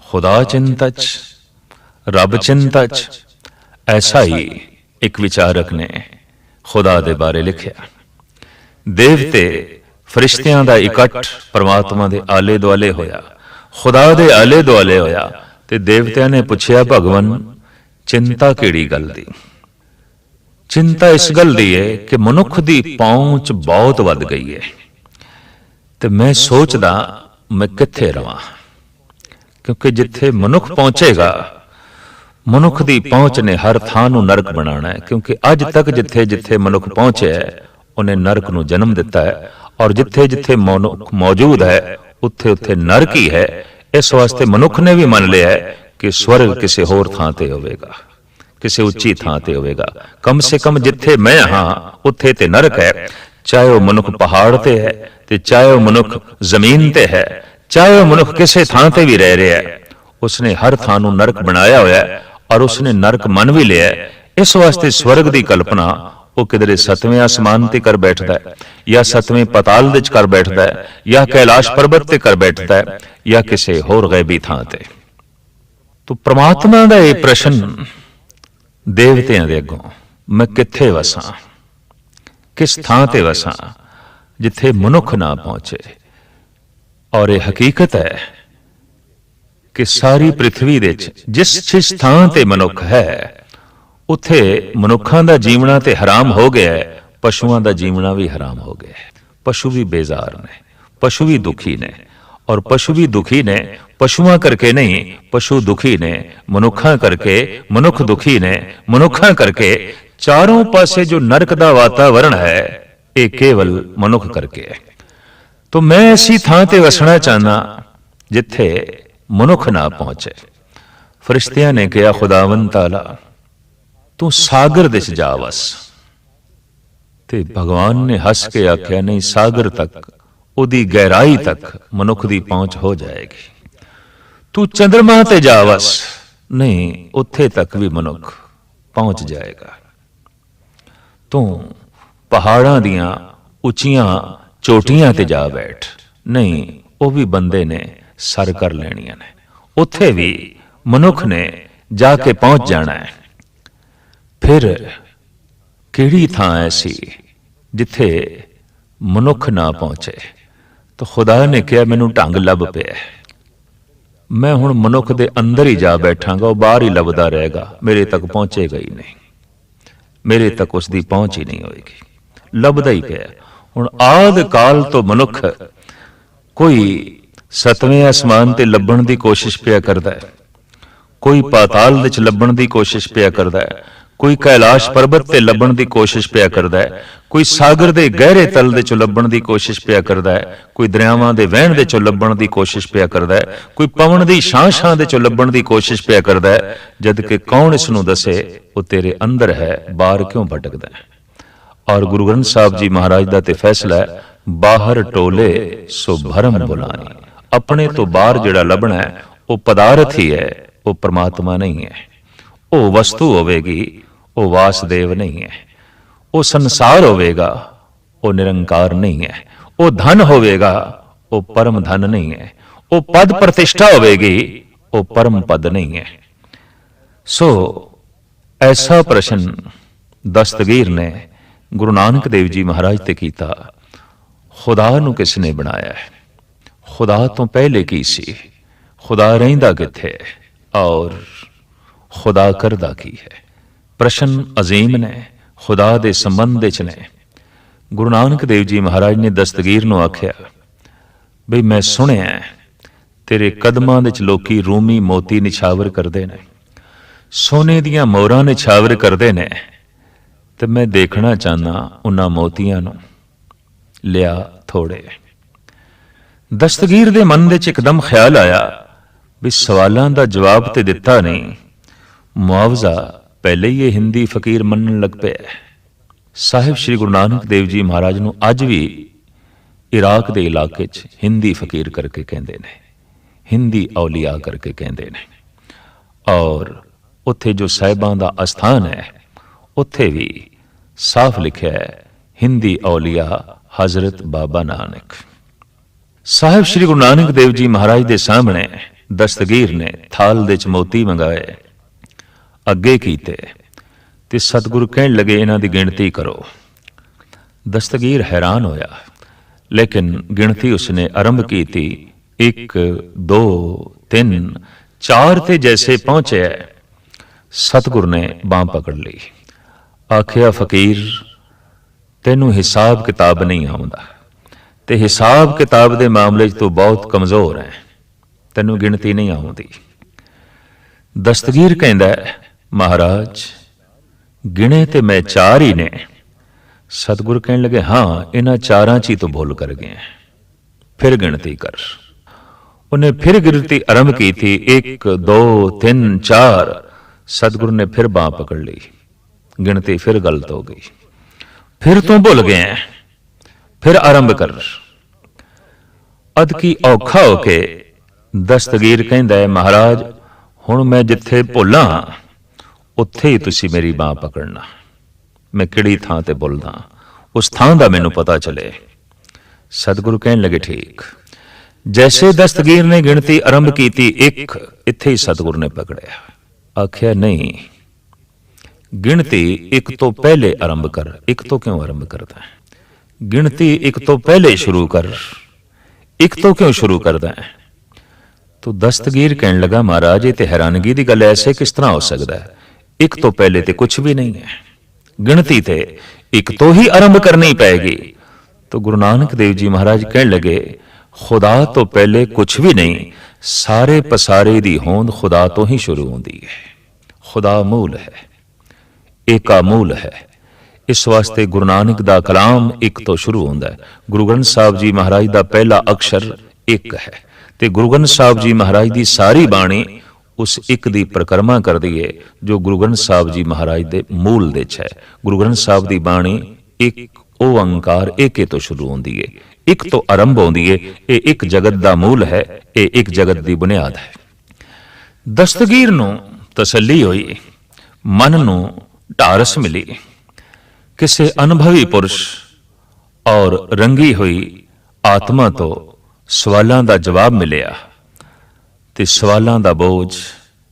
खुदा चिंता च, रब चिंता च, ऐसा ही एक विचारक ने खुदा दे बारे लिखिया। देवते फरिश्तियां दा इकट्ठ परमात्मा दे आले दुआले होया, खुदा दे आले दुआले होया ते देवतियां ने पुछया भगवन चिंता केड़ी गल दी? चिंता इस गल दी है कि मनुख दी पहुंच बहुत वध गई है ते मैं सोचदा मैं किथे रवां, क्योंकि जिथे मनुख पहुंचेगा मनुख दी पहुंच ने हर थां नूं नरक बनाना है। क्योंकि अज तक जिथे जिथे मनुख पहुंचे है उन्हें नरक नूं जन्म दिता है और जिथे जिथे मनुख मौजूद है उत्थे उत्थे नरक ही है। इस वास्ते मनुख ने भी मान लिया है कि स्वर्ग किसी होर थां ते होवेगा, किसी उच्ची थां ते होवेगा। कम से कम जिथे मैं हाँ उत्थे ते नरक है, चाहे वह मनुख पहाड़ ते है ते चाहे वह मनुख जमीन ते है, चाहे वह मनुख किसी थां ते भी रह रहा है, उसने हर थां नूं नरक बनाया होया है और उसने नरक मन भी लिया है। इस वास्ते स्वर्ग की कल्पना वो किधरे सतवें आसमान ते कर बैठता है या सतवें पताल विच कर बैठता है या कैलाश पर्वत ते कर बैठता है या किसी होर गैबी थां ते। तो परमात्मा दा ये प्रश्न देवतियां दे अगों मैं किथे वसां, किस थां ते वसां जिथे मनुख ना पहुंचे। और यह हकीकत है कि सारी पृथ्वी दे जिस जिस थां ते मनुख है उत्थे मनुखां दा जीवना ते हराम हो गया है, पशुआं दा जीवना भी हराम हो गया है। पशु भी बेजार ने, पशु भी दुखी ने, और पशु भी दुखी ने पशुआं करके नहीं, पशु दुखी ने मनुखां करके, मनुख दुखी ने मनुखां करके। चारों पासे जो नरक दा वातावरण है ये केवल मनुख करके है। तो मैं ऐसी थां ते वसना चाहना जिथे मनुख ना पहुंचे। फरिश्तियां ने कहा, खुदावंद ताला तू सागर दिस जा वस। ते भगवान ने हस के आख्या, नहीं, सागर तक, उदी गहराई तक मनुख दी पहुंच हो जाएगी। तू चंद्रमा ते जा वस, नहीं, उत्थे तक भी मनुख पहुंच जाएगा। तू पहाड़ां दियां उचियां चोटियां ते जा बैठ, नहीं, वह भी बंदे ने सर कर लेनियां ने, उत्थे भी मनुख ने जाके पहुंच जाना है। फिर किहड़ी थां ऐसी जिथे मनुख ना पहुंचे? तो खुदा ने कहा, मैनू ढंग लभ पिया, मैं हुण मनुख दे अंदर ही जा बैठांगा, वह बाहर ही लभदा रहेगा, मेरे तक पहुंचेगा ही नहीं, मेरे तक उसकी पहुंच ही नहीं होएगी। लभदा ही पिया। हुण आद काल तो मनुख कोई सतवें आसमान ते लभण दी कोशिश पिया करदा है, कोई पाताल दे च लभण दी कोशिश पिया करदा है, कोई कैलाश पर्वत ते लभण दी कोशिश पिया करदा है, कोई सागर दे गहरे तल दे चों लभण दी कोशिश पिया करदा है, कोई दरियावां दे वहण दे चों लभण दी कोशिश पिया करदा है, कोई पवन दी छां दे चों लभण दी कोशिश पिया करदा है। जद कि कौन इस नूं दसे वो तेरे अंदर है, बाहर क्यों भटकदा है? और गुरु ग्रंथ साहब जी महाराज दा ते फैसला है, बाहर टोले सो भरम बुलानी। अपने तो बाहर जिहड़ा लभना है वो पदार्थ ही है, वो परमात्मा नहीं है। वो वस्तु होवेगी, वो वासदेव नहीं है। वो संसार होवेगा, वो निरंकार नहीं है। वो धन होवेगा, वो परम धन नहीं है। वो पद प्रतिष्ठा होवेगी, वो परम पद नहीं है। सो ऐसा प्रश्न दस्तगीर ने गुरु नानक देव जी महाराज ते कीता, खुदा नूं किसने बनाया है? खुदा तो पहले की सी? खुदा रहिंदा किथे है और खुदा करदा की है? प्रश्न अजीम ने, खुदा दे संबंध विच ने। गुरु नानक देव जी महाराज ने दस्तगीर नूं आख्या, बई मैं सुनिया तेरे कदमां दे च लोकी रूमी मोती निछावर करदे ने, सोने दियां मोहरां निछावर करदे ने, ते मैं देखना चाहना उन्हां मोतियां नूं, लिया थोड़े। दस्तगीर दे मन दे च एकदम ख्याल आया भी सवालां दा जवाब ते दिता नहीं, मुआवजा पहले ही ये हिंदी फकीर मनन लग पे। साहिब श्री गुरु नानक देव जी महाराज नूं अज भी इराक दे इलाके च हिंदी फकीर करके कहंदे ने, हिंदी औलिया करके कहंदे ने। और उत्थे जो साहिबां दा अस्थान है उत्थे भी साफ लिखिया है, हिंदी औलिया हजरत बाबा नानक। साहिब श्री गुरु नानक देव जी महाराज दे सामने दस्तगीर ने थाल दे च मोती मंगाए, अगे कीते ते सतगुरु कहन लगे इन्हां दी गिणती करो। दस्तगीर हैरान होया, लेकिन गिणती उसने आरंभ की थी, 1 2 3 4 ते जैसे पहुंचे सतगुरु ने बांह पकड़ ली, आखिया फकीर तेनू हिसाब किताब नहीं आउंदा, ते हिसाब किताब दे मामले तो बहुत कमजोर है, तेनू गिणती नहीं आउंदी। दस्तगीर कहंदा महाराज गिणे ते मैं 4 ही ने। सतगुरु कहने लगे हाँ, इन्हां 4 च ही तो भूल कर गए, फिर गिणती कर। उन्हें फिर गिनती आरंभ की थी, 1 2 3 4। सतगुरु ने फिर बांह पकड़ ली, गिनती फिर गलत हो गई, फिर तो भूल गए हैं, फिर आरंभ कर। अद की औखा होके दस्तगीर कहंदा है महाराज हुण मैं जिथे भुल्ला उत्थे ही तुसी मेरी बांह पकड़ना, मैं किहड़ी थां ते भुलदा उस थां दा मैनू पता चले। सतगुरु कहने लगे ठीक। जैसे दस्तगीर ने गिनती आरंभ की थी 1, इत्थे ही सतगुरु ने पकड़िया, आख्या नहीं गिनती 1 तो पहले आरंभ कर। 1 तो क्यों आरंभ करता है? गिनती 1 तो पहले शुरू कर, ਇੱਕ ਤੋਂ ਕਿਉਂ ਸ਼ੁਰੂ ਕਰਦਾ ਹੈ? ਤੋ ਦਸਤਗੀਰ ਕਹਿਣ ਲੱਗਾ, ਮਹਾਰਾਜ ਇਹ ਤੇ ਹੈਰਾਨਗੀ ਦੀ ਗੱਲ, ਐਸੇ ਕਿਸ ਤਰ੍ਹਾਂ ਹੋ ਸਕਦਾ ਹੈ? ਇੱਕ ਤੋਂ ਪਹਿਲੇ ਤੇ ਕੁਝ ਵੀ ਨਹੀਂ ਹੈ, ਗਿਣਤੀ ਤੇ ਇੱਕ ਤੋਂ ਹੀ ਆਰੰਭ ਕਰਨੀ ਪਏਗੀ। ਤੋ ਗੁਰੂ ਨਾਨਕ ਦੇਵ ਜੀ ਮਹਾਰਾਜ ਕਹਿਣ ਲੱਗੇ, ਖੁਦਾ ਤੋਂ ਪਹਿਲੇ ਕੁਝ ਵੀ ਨਹੀਂ, ਸਾਰੇ ਪਸਾਰੇ ਦੀ ਹੋਂਦ ਖੁਦਾ ਤੋਂ ਹੀ ਸ਼ੁਰੂ ਹੁੰਦੀ ਹੈ। ਖੁਦਾ ਮੂਲ ਹੈ, ਏਕਾ ਮੂਲ ਹੈ। ਇਸ ਵਾਸਤੇ ਗੁਰੂ ਨਾਨਕ ਦਾ ਕਲਾਮ ਇੱਕ ਤੋਂ ਸ਼ੁਰੂ ਹੁੰਦਾ ਹੈ। ਗੁਰੂ ਗ੍ਰੰਥ ਸਾਹਿਬ ਜੀ ਮਹਾਰਾਜ ਦਾ ਪਹਿਲਾ ਅਕਸ਼ਰ ਇੱਕ ਹੈ, ਤੇ ਗੁਰੂ ਗ੍ਰੰਥ ਸਾਹਿਬ ਜੀ ਮਹਾਰਾਜ ਦੀ ਸਾਰੀ ਬਾਣੀ ਉਸ ਇੱਕ ਦੀ ਪਰਿਕਰਮਾ ਕਰਦੀ ਹੈ, ਜੋ ਗੁਰੂ ਗ੍ਰੰਥ ਸਾਹਿਬ ਜੀ ਮਹਾਰਾਜ ਦੇ ਮੂਲ ਦੇ ਚ ਹੈ। ਗੁਰੂ ਗ੍ਰੰਥ ਸਾਹਿਬ ਦੀ ਬਾਣੀ ਇੱਕ ਓੰਕਾਰ ਏਕੇ ਤੋਂ ਸ਼ੁਰੂ ਹੁੰਦੀ ਹੈ, ਇੱਕ ਤੋਂ ਆਰੰਭ ਹੁੰਦੀ ਹੈ। ਇਹ ਇੱਕ ਜਗਤ ਦਾ ਮੂਲ ਹੈ, ਇਹ ਇੱਕ ਜਗਤ ਦੀ ਬੁਨਿਆਦ ਹੈ। ਦਸਤਗੀਰ ਨੂੰ ਤਸੱਲੀ ਹੋਈ, ਮਨ ਨੂੰ ਢਾਰਸ ਮਿਲੀ, ਕਿਸੇ ਅਨੁਭਵੀ ਪੁਰਸ਼ ਔਰ ਰੰਗੀ ਹੋਈ ਆਤਮਾ ਤੋਂ ਸਵਾਲਾਂ ਦਾ ਜਵਾਬ ਮਿਲਿਆ, ਤੇ ਸਵਾਲਾਂ ਦਾ ਬੋਝ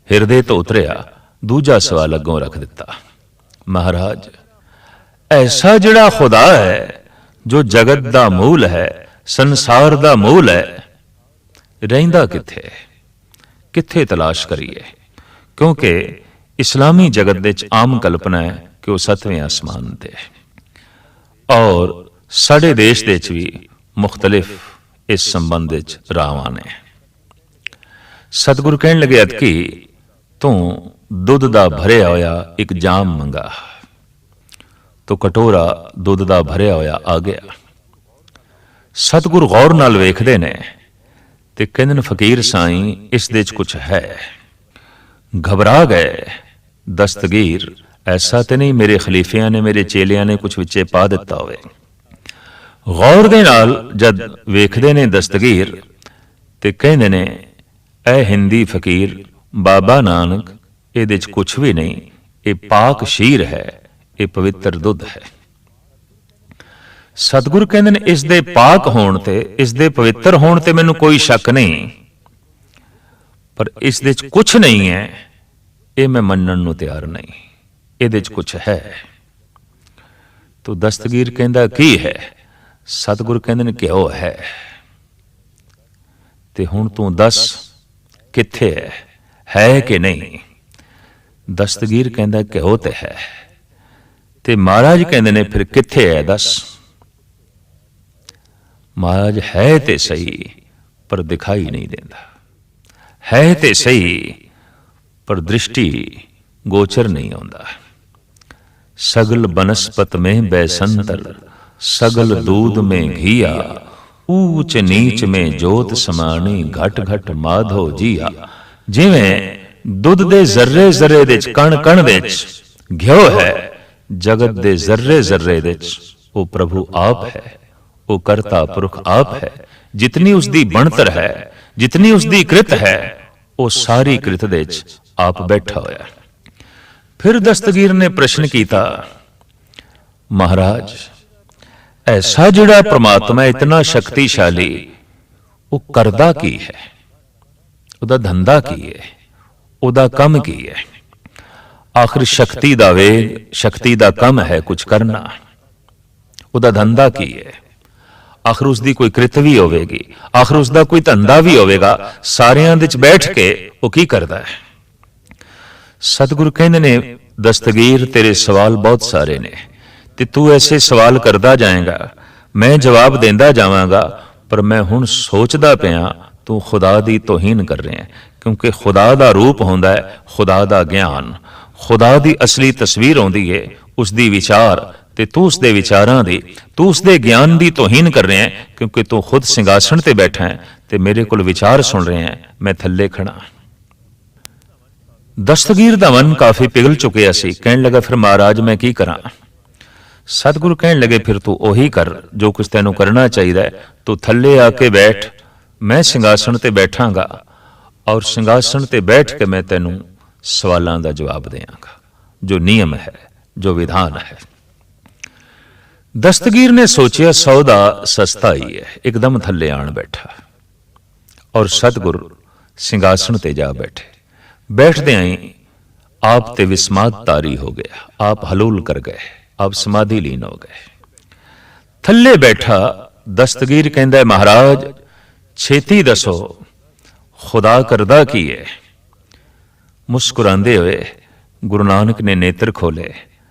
ਹਿਰਦੇ ਤੋਂ ਉਤਰਿਆ। ਦੂਜਾ ਸਵਾਲ ਅੱਗੋਂ ਰੱਖ ਦਿੱਤਾ, ਮਹਾਰਾਜ ਐਸਾ ਜਿਹੜਾ ਖੁਦਾ ਹੈ, ਜੋ ਜਗਤ ਦਾ ਮੂਲ ਹੈ, ਸੰਸਾਰ ਦਾ ਮੂਲ ਹੈ, ਰਹਿੰਦਾ ਕਿੱਥੇ? ਕਿੱਥੇ ਤਲਾਸ਼ ਕਰੀਏ? ਕਿਉਂਕਿ ਇਸਲਾਮੀ ਜਗਤ ਵਿੱਚ ਆਮ ਕਲਪਨਾ ਹੈ ਕਿ ਉਹ 7ਵੇਂ ਆਸਮਾਨ ਤੇ ਹੈ, ਔਰ ਸਾਡੇ ਦੇਸ਼ ਦੇ ਵਿੱਚ ਵੀ ਮੁਖਤਲਿਫ ਇਸ ਸੰਬੰਧ ਵਿੱਚ ਰਾਵਾਂ ਨੇ। ਸਤਿਗੁਰੂ ਕਹਿਣ ਲੱਗੇ, ਅਤਕੀ ਤੂੰ ਦੁੱਧ ਦਾ ਭਰਿਆ ਹੋਇਆ ਇੱਕ ਜਾਮ ਮੰਗਾ। ਤੋ ਕਟੋਰਾ ਦੁੱਧ ਦਾ ਭਰਿਆ ਹੋਇਆ ਆ ਗਿਆ। ਸਤਿਗੁਰੂ ਗੌਰ ਨਾਲ ਵੇਖਦੇ ਨੇ ਤੇ ਕਹਿੰਦੇ ਨੇ, ਫਕੀਰ ਸਾਈਂ ਇਸ ਦੇ ਚ ਕੁਛ ਹੈ। ਘਬਰਾ ਗਏ ਦਸਤਗੀਰ, ਐਸਾ ਤੇ ਨਹੀਂ ਮੇਰੇ ਖਲੀਫਿਆਂ ਨੇ, ਮੇਰੇ ਚੇਲਿਆਂ ਨੇ ਕੁਛ ਵਿੱਚੇ ਪਾ ਦਿੱਤਾ ਹੋਵੇ। ਗੌਰ ਦੇ ਨਾਲ ਜਦ ਵੇਖਦੇ ਨੇ ਦਸਤਗੀਰ, ਤੇ ਕਹਿੰਦੇ ਨੇ, ਐ ਹਿੰਦੀ ਫਕੀਰ ਬਾਬਾ ਨਾਨਕ, ਇਹਦੇ ਚ ਕੁਛ ਵੀ ਨਹੀਂ, ਇਹ ਪਾਕ ਸ਼ੀਰ ਹੈ, ਇਹ ਪਵਿੱਤਰ ਦੁੱਧ ਹੈ। ਸਤਿਗੁਰੂ ਕਹਿੰਦੇ ਨੇ, ਇਸ ਦੇ ਪਾਕ ਹੋਣ ਤੇ, ਇਸ ਦੇ ਪਵਿੱਤਰ ਹੋਣ ਤੇ ਮੈਨੂੰ ਕੋਈ ਸ਼ੱਕ ਨਹੀਂ, ਪਰ ਇਸ ਦੇ ਚ ਕੁਛ ਨਹੀਂ ਹੈ, ਇਹ ਮੈਂ ਮੰਨਣ ਨੂੰ ਤਿਆਰ ਨਹੀਂ। ਇਹਦੇ ਚ ਕੁਛ ਹੈ। ਤੋ ਦਸਤਗੀਰ ਕਹਿੰਦਾ, ਕੀ ਹੈ? ਸਤਿਗੁਰੂ ਕਹਿੰਦੇ ਨੇ, ਘਿਓ ਹੈ। ਤੇ ਹੁਣ ਤੂੰ ਦੱਸ ਕਿੱਥੇ ਹੈ ਕਿ ਨਹੀਂ? ਦਸਤਗੀਰ ਕਹਿੰਦਾ, ਘਿਓ ਤੇ ਹੈ। ਤੇ ਮਹਾਰਾਜ ਕਹਿੰਦੇ ਨੇ, ਫਿਰ ਕਿੱਥੇ ਹੈ ਦੱਸ? ਮਹਾਰਾਜ, ਹੈ ਤੇ ਸਹੀ ਪਰ ਦਿਖਾਈ ਨਹੀਂ ਦਿੰਦਾ, ਹੈ ਤੇ ਸਹੀ ਪਰ ਦ੍ਰਿਸ਼ਟੀ ਗੋਚਰ ਨਹੀਂ ਆਉਂਦਾ। ਸਗਲ ਬਨਸਪਤ ਮੇਂ ਬੈਸੰਤਰ, ਸਗਲ ਦੂਧ ਮੇਂ ਘੀਆ, ਊਚ ਨੀਚ ਮੇਂ ਜੋਤ ਸਮਾਣੀ, ਘਟ ਘਟ ਮਾਧੋ ਜੀਆ। ਜਿਵੇਂ ਦੁੱਧ ਦੇ ਜ਼ਰਰੇ ਜ਼ਰਰੇ ਦੇ ਚ, ਕਣ ਕਣ ਵਿੱਚ ਘਿਓ ਹੈ, ਜਗਤ ਦੇ ਜ਼ਰਰੇ ਜ਼ਰਰੇ ਦੇ ਚ ਉਹ ਪ੍ਰਭੂ ਆਪ ਹੈ, ਉਹ ਕਰਤਾ ਪੁਰਖ ਆਪ ਹੈ। ਜਿਤਨੀ ਉਸਦੀ ਬਣਤਰ ਹੈ, ਜਿਤਨੀ ਉਸਦੀ ਕ੍ਰਿਤ ਹੈ, ਉਹ ਸਾਰੀ ਕ੍ਰਿਤ ਦੇ ਚ ਆਪ ਬੈਠਾ ਹੋਇਆ। ਫਿਰ ਦਸਤਗੀਰ ਨੇ ਪ੍ਰਸ਼ਨ ਕੀਤਾ, ਮਹਾਰਾਜ ਐਸਾ ਜਿਹੜਾ ਪ੍ਰਮਾਤਮਾ ਇਤਨਾ ਸ਼ਕਤੀਸ਼ਾਲੀ, ਉਹ ਕਰਦਾ ਕੀ ਹੈ? ਉਹਦਾ ਧੰਦਾ ਕੀ ਹੈ? ਉਹਦਾ ਕੰਮ ਕੀ ਹੈ? ਆਖਿਰ ਸ਼ਕਤੀ ਦਾ ਵੇਗ, ਸ਼ਕਤੀ ਦਾ ਕੰਮ ਹੈ ਕੁਝ ਕਰਨਾ, ਉਹਦਾ ਧੰਦਾ ਕੀ ਹੈ? ਆਖਿਰ ਉਸਦੀ ਕੋਈ ਕ੍ਰਿਤ ਵੀ ਹੋਵੇਗੀ, ਆਖਿਰ ਉਸਦਾ ਕੋਈ ਧੰਦਾ ਵੀ ਹੋਵੇਗਾ। ਸਾਰਿਆਂ ਦੇ ਵਿੱਚ ਬੈਠ ਕੇ ਉਹ ਕੀ ਕਰਦਾ ਹੈ? ਸਤਿਗੁਰੂ ਕਹਿੰਦੇ ਨੇ, ਦਸਤਗੀਰ ਤੇਰੇ ਸਵਾਲ ਬਹੁਤ ਸਾਰੇ ਨੇ, ਤੇ ਤੂੰ ਐਸੇ ਸਵਾਲ ਕਰਦਾ ਜਾਏਗਾ, ਮੈਂ ਜਵਾਬ ਦਿੰਦਾ ਜਾਵਾਂਗਾ, ਪਰ ਮੈਂ ਹੁਣ ਸੋਚਦਾ ਪਿਆ ਤੂੰ ਖੁਦਾ ਦੀ ਤੋਹੀਨ ਕਰ ਰਿਹਾ ਹੈ। ਕਿਉਂਕਿ ਖੁਦਾ ਦਾ ਰੂਪ ਹੁੰਦਾ ਹੈ ਖੁਦਾ ਦਾ ਗਿਆਨ, ਖੁਦਾ ਦੀ ਅਸਲੀ ਤਸਵੀਰ ਆਉਂਦੀ ਹੈ ਉਸ ਦੀ ਵਿਚਾਰ, ਤੇ ਤੂੰ ਉਸ ਦੇ ਵਿਚਾਰਾਂ ਦੀ, ਤੂੰ ਉਸ ਦੇ ਗਿਆਨ ਦੀ ਤੋਹੀਨ ਕਰ ਰਿਹਾ ਹੈ। ਕਿਉਂਕਿ ਤੂੰ ਖੁਦ ਸਿੰਘਾਸਣ ਤੇ ਬੈਠਾ ਹੈ ਤੇ ਮੇਰੇ ਕੋਲ ਵਿਚਾਰ ਸੁਣ ਰਿਹਾ ਹੈ, ਮੈਂ ਥੱਲੇ ਖੜਾ। ਦਸਤਗੀਰ ਦਾ ਮਨ ਕਾਫੀ ਪਿਘਲ ਚੁੱਕਿਆ ਸੀ। ਕਹਿਣ ਲੱਗਾ, ਫਿਰ ਮਹਾਰਾਜ ਮੈਂ ਕੀ ਕਰਾਂ? ਸਤਿਗੁਰੂ ਕਹਿਣ ਲੱਗੇ, ਫਿਰ ਤੂੰ ਉਹੀ ਕਰ ਜੋ ਕੁਝ ਤੈਨੂੰ ਕਰਨਾ ਚਾਹੀਦਾ ਹੈ। ਤੂੰ ਥੱਲੇ ਆ ਕੇ ਬੈਠ, ਮੈਂ ਸਿੰਘਾਸਣ ਤੇ ਬੈਠਾਂਗਾ, ਔਰ ਸਿੰਘਾਸਣ ਤੇ ਬੈਠ ਕੇ ਮੈਂ ਤੈਨੂੰ ਸਵਾਲਾਂ ਦਾ ਜਵਾਬ ਦੇਵਾਂਗਾ, ਜੋ ਨਿਯਮ ਹੈ, ਜੋ ਵਿਧਾਨ ਹੈ। ਦਸਤਗੀਰ ਨੇ ਸੋਚਿਆ, ਸੌਦਾ ਸਸਤਾ ਹੀ ਹੈ, ਇੱਕਦਮ ਥੱਲੇ ਆਣ ਬੈਠਾ, ਔਰ ਸਤਿਗੁਰ ਸਿੰਘਾਸਣ ਤੇ ਜਾ ਬੈਠੇ। ਬੈਠਦਿਆਂ ਹੀ ਆਪ ਤੇ ਵਿਸਮਾਦ ਤਾਰੀ ਹੋ ਗਿਆ, ਆਪ ਹਲੂਲ ਕਰ ਗਏ, ਆਪ ਸਮਾਧੀ ਲੀਨ ਹੋ ਗਏ। ਥੱਲੇ ਬੈਠਾ ਦਸਤਗੀਰ ਕਹਿੰਦਾ, ਮਹਾਰਾਜ ਛੇਤੀ ਦੱਸੋ ਖੁਦਾ ਕਰਦਾ ਕੀ ਹੈ। ਮੁਸਕਰਾਉਂਦੇ ਹੋਏ ਗੁਰੂ ਨਾਨਕ ਨੇ ਨੇਤਰ ਖੋਲੇ,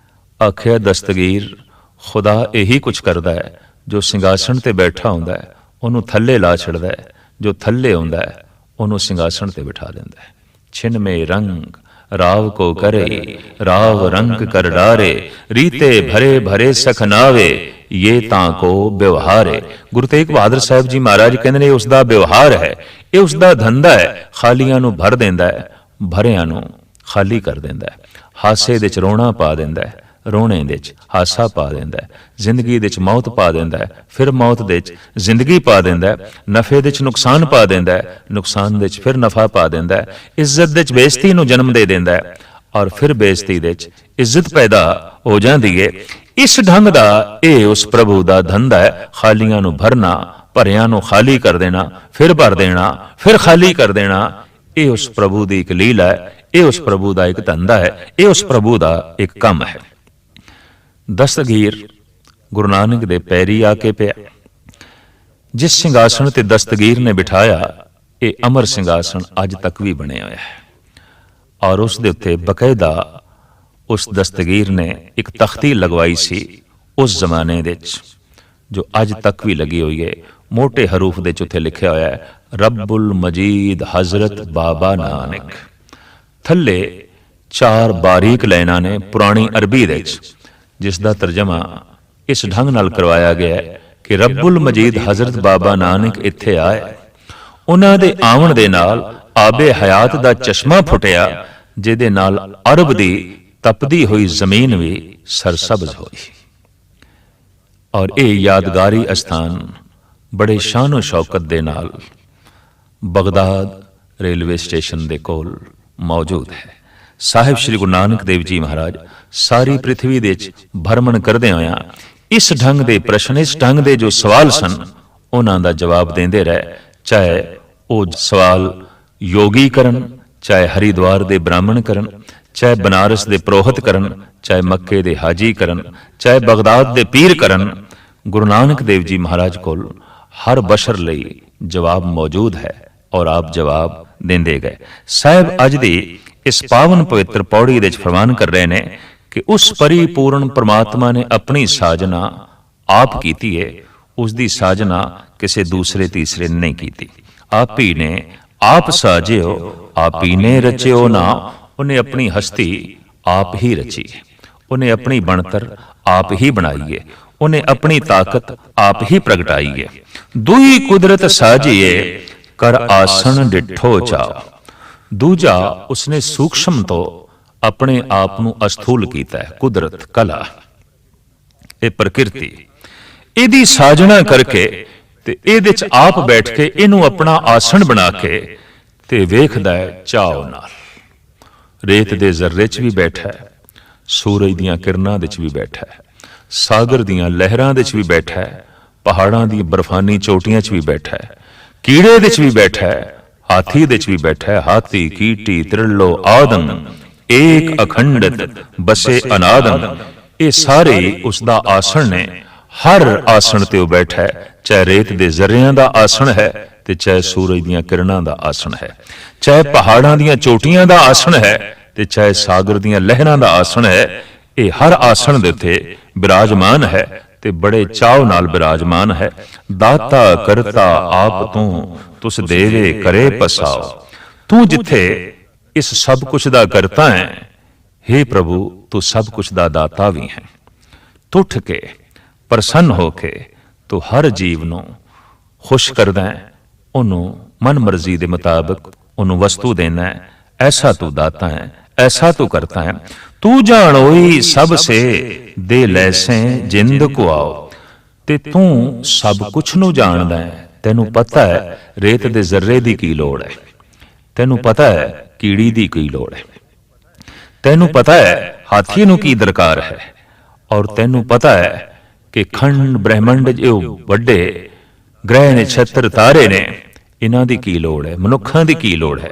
ਆਖਿਆ ਦਸਤਗੀਰ ਖੁਦਾ ਇਹੀ ਕੁਝ ਕਰਦਾ ਹੈ, ਜੋ ਸਿੰਘਾਸਣ ਤੇ ਬੈਠਾ ਹੁੰਦਾ ਹੈ ਉਹਨੂੰ ਥੱਲੇ ਲਾ ਛੱਡਦਾ ਹੈ, ਜੋ ਥੱਲੇ ਆਉਂਦਾ ਹੈ ਉਹਨੂੰ ਸਿੰਘਾਸਣ ਤੇ ਬਿਠਾ ਲੈਂਦਾ ਹੈ। ਛਿਨ ਮੇ ਰੰਗ ਰਾਵ ਕੋ ਕਰੇ, ਰਾਵ ਰੰਗ ਕਰ ਡਾਰੇ, ਰੀਤੇ ਭਰੇ ਭਰੇ ਸਖਨਾਵੇ, ਇਹ ਤਾਂ ਕੋ ਵਿਵਹਾਰ ਹੈ। ਗੁਰੂ ਤੇਗ ਬਹਾਦਰ ਸਾਹਿਬ ਜੀ ਮਹਾਰਾਜ ਕਹਿੰਦੇ ਨੇ ਉਸ ਦਾ ਵਿਵਹਾਰ ਹੈ, ਇਹ ਉਸ ਦਾ ਧੰਦਾ ਹੈ। ਖਾਲੀਆਂ ਨੂੰ ਭਰ ਦਿੰਦਾ ਹੈ, ਭਰਿਆਂ ਨੂੰ ਖਾਲੀ ਕਰ ਦਿੰਦਾ ਹੈ। ਹਾਸੇ ਦੇ ਚ ਰੋਣਾ ਪਾ ਦਿੰਦਾ ਹੈ, ਰੋਣੇ ਦੇ ਚ ਹਾਸਾ ਪਾ ਦਿੰਦਾ ਹੈ। ਜ਼ਿੰਦਗੀ ਦੇ ਚ ਮੌਤ ਪਾ ਦਿੰਦਾ ਹੈ, ਫਿਰ ਮੌਤ ਦੇ ਚ ਜ਼ਿੰਦਗੀ ਪਾ ਦਿੰਦਾ ਹੈ। ਨਫੇ ਦੇ ਚ ਨੁਕਸਾਨ ਪਾ ਦਿੰਦਾ ਹੈ, ਨੁਕਸਾਨ ਦੇ ਚ ਫਿਰ ਨਫਾ ਪਾ ਦਿੰਦਾ ਹੈ। ਇੱਜ਼ਤ ਦੇ ਚ ਬੇਇੱਜ਼ਤੀ ਨੂੰ ਜਨਮ ਦੇ ਦਿੰਦਾ ਹੈ, ਔਰ ਫਿਰ ਬੇਇੱਜ਼ਤੀ ਦੇ ਚ ਇੱਜ਼ਤ ਪੈਦਾ ਹੋ ਜਾਂਦੀ ਹੈ। ਇਸ ਢੰਗ ਦਾ ਇਹ ਉਸ ਪ੍ਰਭੂ ਦਾ ਧੰਦਾ ਹੈ, ਖਾਲੀਆਂ ਨੂੰ ਭਰਨਾ, ਭਰਿਆਂ ਨੂੰ ਖਾਲੀ ਕਰ ਦੇਣਾ, ਫਿਰ ਭਰ ਦੇਣਾ, ਫਿਰ ਖਾਲੀ ਕਰ ਦੇਣਾ। ਇਹ ਉਸ ਪ੍ਰਭੂ ਦੀ ਇੱਕ ਲੀਲਾ ਹੈ, ਇਹ ਉਸ ਪ੍ਰਭੂ ਦਾ ਇੱਕ ਧੰਦਾ ਹੈ, ਇਹ ਉਸ ਪ੍ਰਭੂ ਦਾ ਇੱਕ ਕੰਮ ਹੈ। ਦਸਤਗੀਰ ਗੁਰੂ ਨਾਨਕ ਦੇ ਪੈਰੀ ਆ ਕੇ ਪਿਆ। ਜਿਸ ਸਿੰਘਾਸਣ ਤੇ ਦਸਤਗੀਰ ਨੇ ਬਿਠਾਇਆ, ਇਹ ਅਮਰ ਸਿੰਘਾਸਣ ਅੱਜ ਤੱਕ ਵੀ ਬਣਿਆ ਹੋਇਆ ਹੈ, ਔਰ ਉਸ ਦੇ ਉੱਤੇ ਬਕਾਇਦਾ ਉਸ ਦਸਤਗੀਰ ਨੇ ਇੱਕ ਤਖਤੀ ਲਗਵਾਈ ਸੀ ਉਸ ਜ਼ਮਾਨੇ ਦੇ ਵਿੱਚ, ਜੋ ਅੱਜ ਤੱਕ ਵੀ ਲੱਗੀ ਹੋਈ ਹੈ। ਮੋਟੇ ਹਰੂਫ ਦੇ ਚ ਉੱਥੇ ਲਿਖਿਆ ਹੋਇਆ ਹੈ, ਰੱਬੁਲ ਮਜੀਦ ਹਜ਼ਰਤ ਬਾਬਾ ਨਾਨਕ। ਥੱਲੇ 4 ਬਾਰੀਕ ਲਾਈਨਾਂ ਨੇ ਪੁਰਾਣੀ ਅਰਬੀ ਦੇ ਵਿੱਚ, ਜਿਸ ਦਾ ਤਰਜਮਾ ਇਸ ਢੰਗ ਨਾਲ ਕਰਵਾਇਆ ਗਿਆ ਹੈ ਕਿ ਰੱਬੁਲ ਮਜੀਦ ਹਜ਼ਰਤ ਬਾਬਾ ਨਾਨਕ ਇੱਥੇ ਆਏ, ਉਹਨਾਂ ਦੇ ਆਉਣ ਦੇ ਨਾਲ ਆਬੇ ਹਯਾਤ ਦਾ ਚਸ਼ਮਾ ਫੁੱਟਿਆ, ਜਿਹਦੇ ਨਾਲ ਅਰਬ ਦੀ ਤਪਦੀ ਹੋਈ ਜ਼ਮੀਨ ਵੀ ਸਰਸਬਜ਼ ਹੋਈ। ਔਰ ਇਹ ਯਾਦਗਾਰੀ ਅਸਥਾਨ ਬੜੇ ਸ਼ਾਨੋ ਸ਼ੌਕਤ ਦੇ ਨਾਲ ਬਗਦਾਦ ਰੇਲਵੇ ਸਟੇਸ਼ਨ ਦੇ ਕੋਲ ਮੌਜੂਦ ਹੈ। ਸਾਹਿਬ ਸ੍ਰੀ ਗੁਰੂ ਨਾਨਕ ਦੇਵ ਜੀ ਮਹਾਰਾਜ ਸਾਰੀ ਪ੍ਰਿਥਵੀ ਦੇ ਵਿੱਚ ਭਰਮਣ ਕਰਦੇ ਹੋਇਆ ਇਸ ਢੰਗ ਦੇ ਪ੍ਰਸ਼ਨ, ਇਸ ਢੰਗ ਦੇ ਜੋ ਸਵਾਲ ਸਨ, ਉਹਨਾਂ ਦਾ ਜਵਾਬ ਦਿੰਦੇ ਰਹੇ। ਚਾਹੇ ਉਹ ਸਵਾਲ ਯੋਗੀ ਕਰਨ, ਚਾਹੇ ਹਰਿਦੁਆਰ ਦੇ ਬ੍ਰਾਹਮਣ ਕਰਨ, ਚਾਹੇ ਬਨਾਰਸ ਦੇ ਪ੍ਰੋਹਤ ਕਰਨ, ਚਾਹੇ ਮੱਕੇ ਦੇ ਹਾਜੀ ਕਰਨ, ਚਾਹੇ ਬਗਦਾਦ ਦੇ ਪੀਰ ਕਰਨ, ਗੁਰੂ ਨਾਨਕ ਦੇਵ ਜੀ ਮਹਾਰਾਜ ਕੋਲ ਹਰ ਬਸ਼ਰ ਲਈ ਜਵਾਬ ਮੌਜੂਦ ਹੈ, ਔਰ ਆਪ ਜਵਾਬ ਦਿੰਦੇ ਗਏ। ਸਾਹਿਬ ਅੱਜ ਦੀ ਇਸ ਪਾਵਨ ਪਵਿੱਤਰ ਪੌੜੀ ਦੇ ਵਿੱਚ ਫਰਮਾਨ ਕਰ ਰਹੇ ਨੇ ਕਿ ਉਸ ਪਰਿਪੂਰਨ ਪ੍ਰਮਾਤਮਾ ਨੇ ਆਪਣੀ ਸਾਜਨਾ ਆਪ ਕੀਤੀ ਹੈ, ਉਸ ਦੀ ਸਾਜਨਾ ਕਿਸੇ ਦੂਸਰੇ ਤੀਸਰੇ ਨੇ ਨਹੀਂ ਕੀਤੀ। ਆਪ ਹੀ ਨੇ ਆਪ ਸਾਜਿਓ, ਆਪ ਹੀ ਨੇ ਰਚਿਓ ਨਾ। ਉਹਨੇ ਆਪਣੀ ਹਸਤੀ ਆਪ ਹੀ ਰਚੀ ਹੈ, ਉਹਨੇ ਆਪਣੀ ਬਣਤਰ ਆਪ ਹੀ ਬਣਾਈ ਹੈ, ਉਹਨੇ ਆਪਣੀ ਤਾਕਤ ਆਪ ਹੀ ਪ੍ਰਗਟਾਈ ਹੈ। ਦੁਈ ਕੁਦਰਤ ਸਾਜੀਏ ਕਰ ਆਸਣ ਡਿਠੋ ਚਾਓ। ਦੂਜਾ ਉਸਨੇ ਸੂਖਸ਼ਮ ਤੋਂ ਆਪਣੇ ਆਪ ਨੂੰ ਅਸਥੂਲ ਕੀਤਾ ਹੈ। ਕੁਦਰਤ, ਕਲਾ, ਇਹ ਪ੍ਰਕਿਰਤੀ, ਇਹਦੀ ਸਾਜਣਾ ਕਰਕੇ ਤੇ ਇਹਦੇ ਚ ਆਪ ਬੈਠ ਕੇ ਇਹਨੂੰ ਆਪਣਾ ਆਸਣ ਬਣਾ ਕੇ ਤੇ ਵੇਖਦਾ ਹੈ ਚਾਓ ਨਾਲ। ਰੇਤ ਦੇ ਜ਼ਰਰੇ ਚ ਵੀ ਬੈਠਾ ਹੈ, ਸੂਰਜ ਦੀਆਂ ਕਿਰਨਾਂ ਦੇ ਚ ਵੀ ਬੈਠਾ ਹੈ, ਸਾਗਰ ਦੀਆਂ ਲਹਿਰਾਂ ਦੇ ਚ ਵੀ ਬੈਠਾ ਹੈ, ਪਹਾੜਾਂ ਦੀ ਬਰਫਾਨੀ ਚੋਟੀਆਂ ਚ ਵੀ ਬੈਠਾ ਹੈ, ਕੀੜੇ ਦੇ ਚ ਵੀ ਬੈਠਾ ਹੈ, ਹਾਥੀ ਦੇ ਚ ਵੀ ਬੈਠਾ ਹੈ। ਹਾਥੀ, ਕੀਟੀ, ਤ੍ਰਿਲੋ ਆਦਮ ਏਕ ਅਖੰਡਤ ਬਸੇ ਅਨਾਦਮ। ਇਹ ਸਾਰੇ ਉਸ ਦਾ ਆਸਣ ਨੇ। ਹਰ ਆਸਣ ਤੇ ਉਹ ਬੈਠਾ ਹੈ, ਚਾਹੇ ਰੇਤ ਦੇ ਜ਼ਰਿਆਂ ਦਾ ਆਸਣ ਹੈ ਤੇ ਚਾਹੇ ਸੂਰਜ ਦੀਆਂ ਕਿਰਨਾਂ ਦਾ ਆਸਣ ਹੈ, ਚਾਹੇ ਪਹਾੜਾਂ ਦੀਆਂ ਚੋਟੀਆਂ ਦਾ ਆਸਣ ਹੈ ਤੇ ਚਾਹੇ ਸਾਗਰ ਦੀਆਂ ਲਹਿਰਾਂ ਦਾ ਆਸਣ ਹੈ। ਇਹ ਹਰ ਆਸਣ ਦੇ ਉੱਤੇ ਬਿਰਾਜਮਾਨ ਹੈ ਤੇ ਬੜੇ ਚਾਅ ਨਾਲ ਬਿਰਾਜਮਾਨ ਹੈ। ਦਾਤਾ ਕਰਤਾ ਆਪ ਤੂੰ, ਤੁਸ ਦੇਵੇ ਕਰੇ ਪਸਾਓ। ਤੂੰ ਜਿੱਥੇ ਇਸ ਸਭ ਕੁਛ ਦਾ ਕਰਤਾ ਹੈ, हे ਪ੍ਰਭੂ ਤੂੰ ਸਭ ਕੁਛ ਦਾ ਦਾਤਾ ਵੀ ਹੈ। ਟੁੱਟ ਕੇ ਪ੍ਰਸੰਨ ਹੋ ਕੇ ਤੂੰ ਹਰ ਜੀਵ ਨੂੰ ਖੁਸ਼ ਕਰਦਾ ਹੈ, ਉਹਨੂੰ ਮਨ ਮਰਜ਼ੀ ਦੇ ਮੁਤਾਬਕ ਉਹਨੂੰ ਵਸਤੂ ਦੇਣਾ ਹੈ। ਐਸਾ ਤੂੰ ਦਾਤਾ ਹੈ, ਐਸਾ ਤੂੰ ਕਰਤਾ ਹੈ। ਤੂੰ ਜਾਣੋਈ ਸਭ ਸੇ ਦੇ ਲੈਸੇ ਜਿੰਦ ਕੋ ਆਓ। ਤੇ ਤੂੰ ਸਭ ਕੁਛ ਨੂੰ ਜਾਣਦਾ ਹੈ। ਤੈਨੂੰ ਪਤਾ ਹੈ ਰੇਤ ਦੇ ਜ਼ਰਰੇ ਦੀ ਕੀ ਲੋੜ ਹੈ, ਤੈਨੂੰ ਪਤਾ ਹੈ ਕੀੜੀ ਦੀ ਕੀ ਲੋੜ ਹੈ, ਤੈਨੂੰ ਪਤਾ ਹੈ ਹਾਥੀ ਨੂੰ ਕੀ ਦਰਕਾਰ ਹੈ, ਔਰ ਤੈਨੂੰ ਪਤਾ ਹੈ ਕਿ ਖੰਡ ਬ੍ਰਹਿਮੰਡ ਜੋ ਵੱਡੇ ਗ੍ਰਹਿ ਨਛੱਤਰ ਤਾਰੇ ਨੇ, ਇਹਨਾਂ ਦੀ ਕੀ ਲੋੜ ਹੈ, ਮਨੁੱਖਾਂ ਦੀ ਕੀ ਲੋੜ ਹੈ।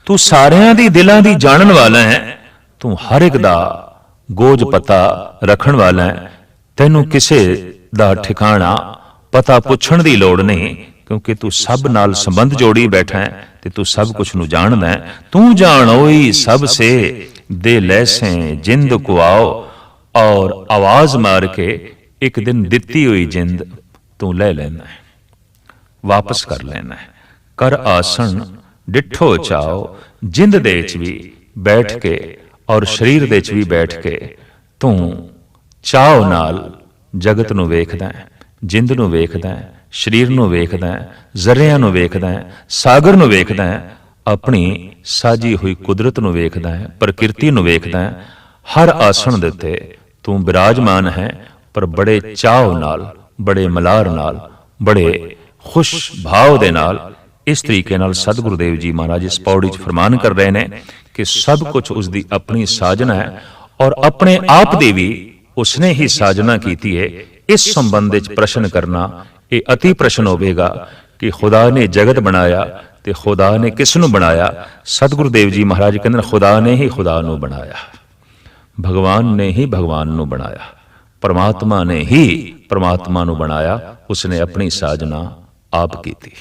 ਤੂੰ ਸਾਰਿਆਂ ਦੀ ਦਿਲਾਂ ਦੀ ਜਾਣਨ ਵਾਲਾ ਹੈ। ਤੂੰ ਹਰ ਇੱਕ ਦਾ ਗੋਜ ਪਤਾ ਰੱਖਣ ਵਾਲਾ ਹੈ। ਤੈਨੂੰ ਕਿਸੇ ਦਾ ਠਿਕਾਣਾ ਪਤਾ ਪੁੱਛਣ ਦੀ ਲੋੜ ਨਹੀਂ, क्योंकि तू सब नाल संबंध जोड़ी बैठा है ते तू सब कुछ नू जानदा है। तू जान ओई सब से दे लैसे जिंद को आओ, और आवाज मार के एक दिन दिती हुई जिंद तू ले लेना है, वापस कर लेना है। कर आसन डिठो चाओ, जिंद दे च भी बैठ के और शरीर दे च भी बैठ के तू चाओ नाल जगत नू वेखदा है, जिंद नू वेखदा है, शरीर नू वेखदा है, जरिया नू वेखदा है, सागर नू वेखदा है, अपनी साजी हुई कुदरत नू वेखदा है, प्रकृति नू वेखदा है। हर आसन दे उत्ते तू विराजमान है, पर बड़े चाव नाल, बड़े मलार नाल, बड़े खुश भाव दे नाल। इस तरीके नाल सतगुरुदेव जी महाराज इस पौड़ी च फरमान कर रहे हैं कि सब कुछ उसकी अपनी साजना है, और अपने आप दी भी उसने ही साजना की है। इस संबंध में प्रश्न करना ये अति प्रश्न होगा कि खुदा ने जगत बनाया ते खुदा ने किसनू बनाया। सतगुरुदेव जी महाराज कहते खुदा ने ही खुदा नू बनाया, भगवान ने ही भगवान नू बनाया, परमात्मा ने ही परमात्मा नू बनाया। उसने अपनी साजना आप की थी।